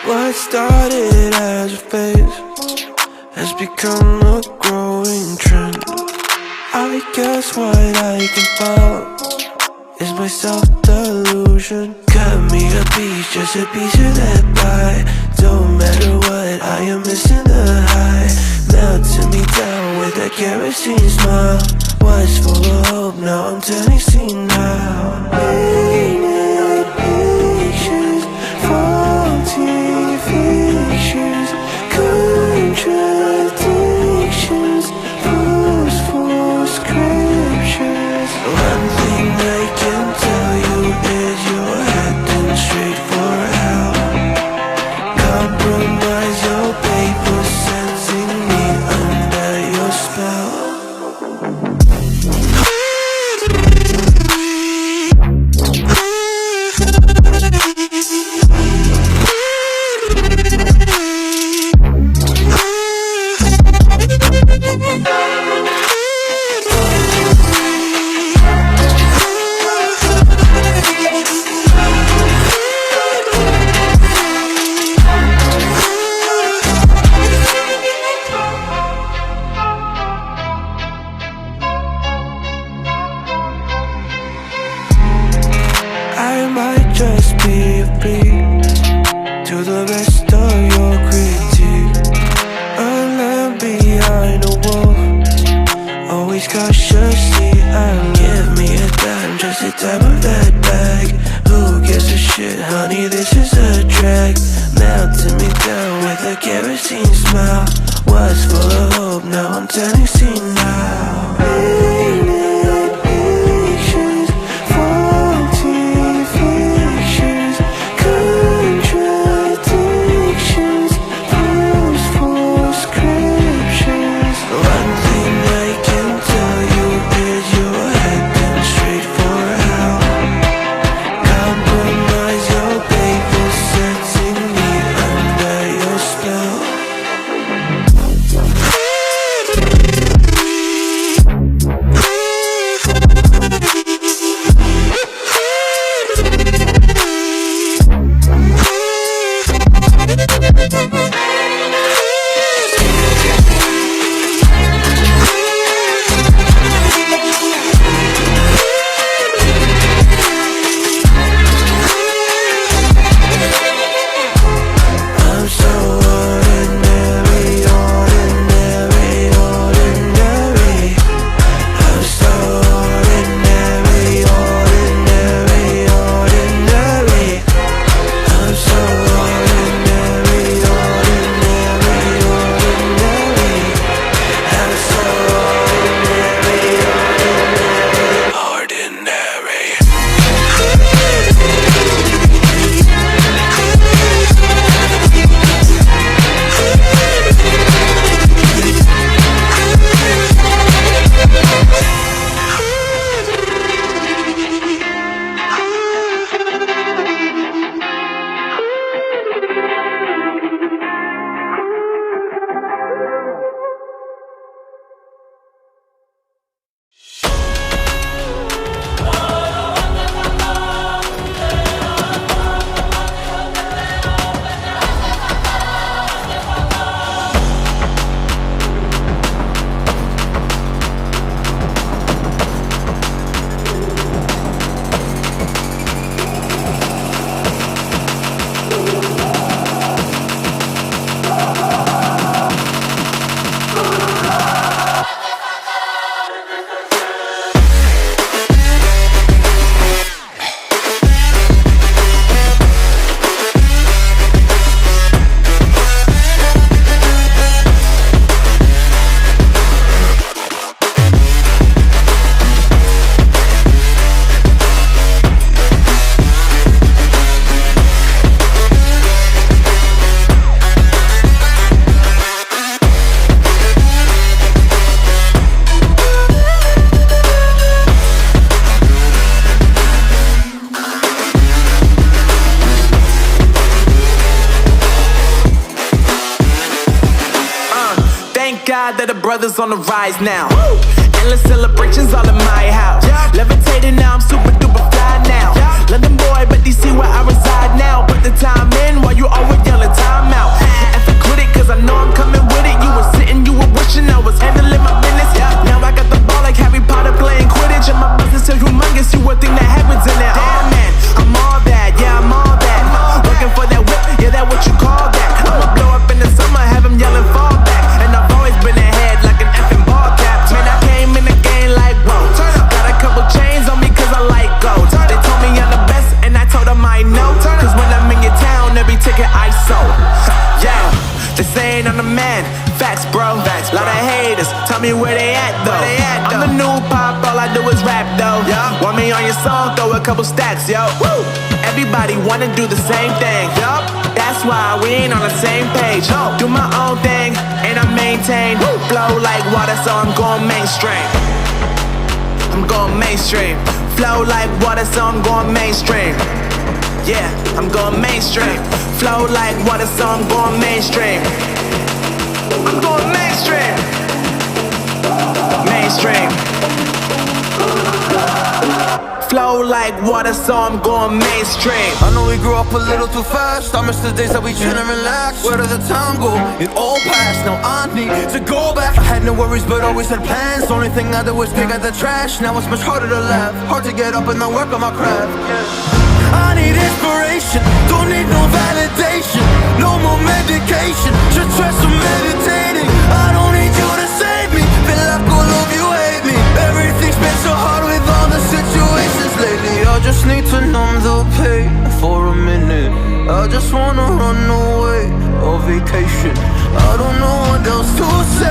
What started as a phase has become a growing trend. I guess what I can fall is my self-delusion. Cut me a piece, just a piece of that pie. Don't matter what, I am missing the high. Melting me down with a kerosene smile. Was full of hope, now I'm turning senile. Painted pictures, faulty fictions, contradictions, post-full scriptures. One thing I can tell you is you're heading straight for hell. Compromise your paper, sensing me under your spell. I might just be a beat to the rest of your critique. A lamb behind a wolf, always cautiously alert. Give me a dime, just the type of that bag. Who gives a shit, honey, this is a drag. Melting me down with a kerosene smile. Was full of hope, now I'm turning senile. Painted pictures, faulty fictions, contradictions, post-full scriptures. One thing I can tell you is you're heading straight for hell. Compromise your paper, setting me under your spell. I'm so ordinary, ordinary, ordinary. I'm so ordinary, ordinary, ordinary. I'm so ordinary, ordinary, ordinary. I'm so ordinary, Thank God that the brothers on the rise now. Endless celebrations all in my house. Levitating now, I'm super duper fly now. London boy, but DC where I reside now. Put the time in while you always yelling time out. And for quit it, cause I know I'm coming with it. You were sitting, you were wishing I was handling my business. Now I got the ball like Harry Potter playing Quidditch. And my business so humongous, you would think that happens in it. Oh man, I'm all that, yeah, I'm all that. Working for that whip, yeah, that what you call that. I'ma blow up in the summer, have them yelling fall back. And I've always been ahead like an effing ball cap. Man, I came in the game like, whoa. Got a couple chains on me cause I like gold. They told me I'm the best and I told them I know. Cause when I'm in your town, every ticket I sold. Yeah, they saying I'm the man. Facts, bro. Lot of haters, tell me where they at though. I'm the new pop, all I do is rap though. Want me on your song, throw a couple stacks, yo. Woo! Everybody wanna do the same thing. That's why we ain't on the same page. Do my own thing, and I maintain. Flow like water, so I'm going mainstream. I'm going mainstream. Flow like water, so I'm going mainstream. Yeah, I'm going mainstream. Flow like water, so I'm going mainstream. I'm going mainstream. Mainstream. Flow like water, so I'm going mainstream. I know we grew up a little too fast. I miss the days that we chill and relax. Where did the time go? It all passed, now I need to go back. I had no worries but always had plans. Only thing I did was pick at the trash. Now it's much harder to laugh, hard to get up and not work on my craft. I need inspiration, don't need no validation. No more medication, just try some meditating. I don't need you to save me, feel like all of you hate me. Everything's been so hard with all the situations lately. I just need to numb the pain for a minute. I just wanna run away on vacation. I don't know what else to say.